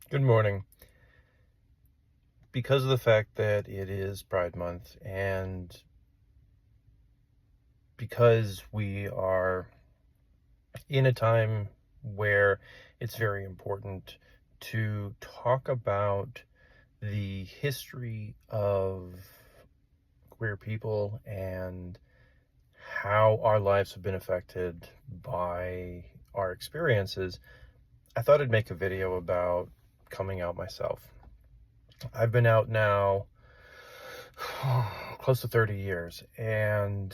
Good morning. Because of the fact that it is Pride Month and because we are in a time where it's very important to talk about the history of queer people and how our lives have been affected by our experiences, I thought I'd make a video about coming out myself. I've been out now close to 30 years, and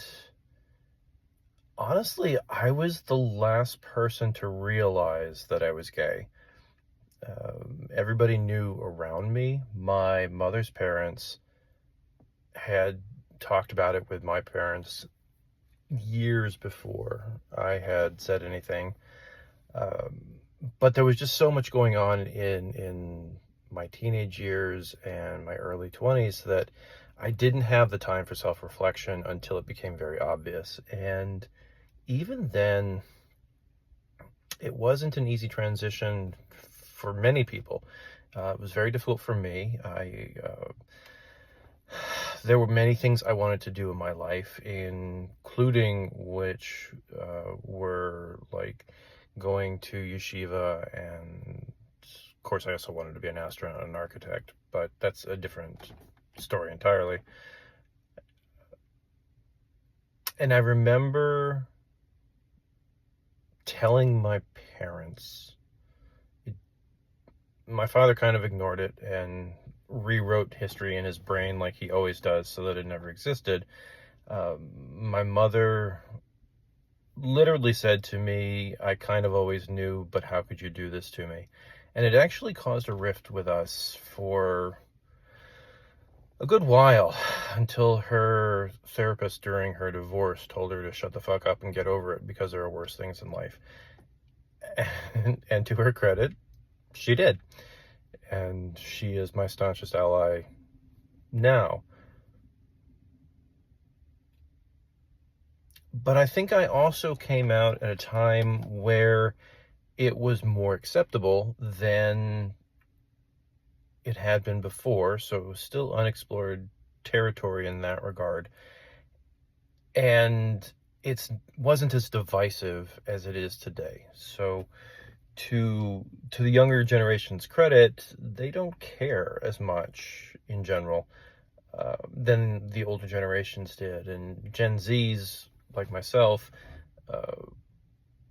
honestly, I was the last person to realize that I was gay. Everybody knew around me. My mother's parents had talked about it with my parents years before I had said anything. Um, but there was just so much going on in my teenage years and my early 20s that I didn't have the time for self-reflection until it became very obvious. And even then, it wasn't an easy transition for many people. It was very difficult for me. There were many things I wanted to do in my life, including which were like going to yeshiva, and of course, I also wanted to be an astronaut and an architect, but that's a different story entirely. And I remember telling my parents. My father kind of ignored it and rewrote history in his brain like he always does so that it never existed. My mother literally said to me, I kind of always knew, but how could you do this to me? And it actually caused a rift with us for a good while until her therapist during her divorce told her to shut the fuck up and get over it because there are worse things in life. And to her credit, she did. And she is my staunchest ally now. But I think I also came out at a time where it was more acceptable than it had been before, so it was still unexplored territory in that regard. And it wasn't as divisive as it is today. So to the younger generation's credit, they don't care as much in general than the older generations did. And Gen Zs, like myself,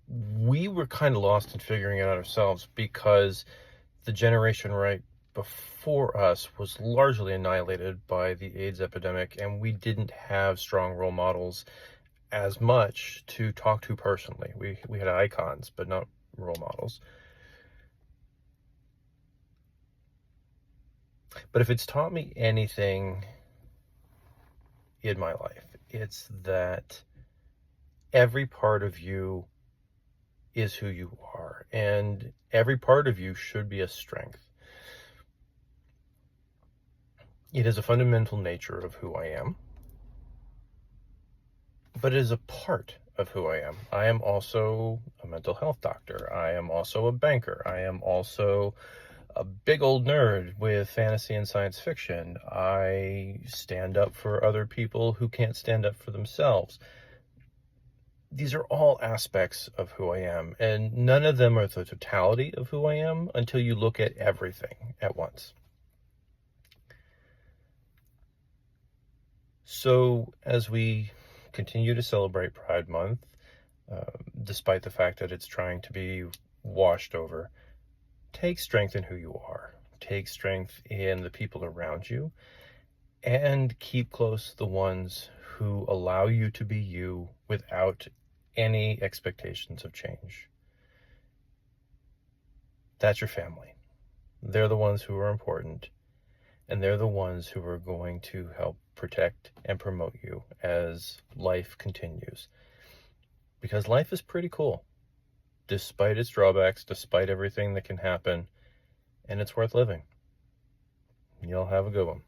we were kind of lost in figuring it out ourselves because the generation right before us was largely annihilated by the AIDS epidemic, and we didn't have strong role models as much to talk to personally. We had icons, but not role models. But if it's taught me anything in my life, it's that every part of you is who you are, and every part of you should be a strength. It is a fundamental nature of who I am, but it is a part of who I am. I am also a mental health doctor. I am also a banker. I am also a big old nerd with fantasy and science fiction. I stand up for other people who can't stand up for themselves. These are all aspects of who I am, and none of them are the totality of who I am until you look at everything at once. So as we continue to celebrate Pride Month, despite the fact that it's trying to be washed over, take strength in who you are. Take strength in the people around you, and keep close the ones who allow you to be you without any expectations of change. That's your family. They're the ones who are important, and they're the ones who are going to help protect and promote you as life continues. Because life is pretty cool, despite its drawbacks, despite everything that can happen, and it's worth living. Y'all have a good one.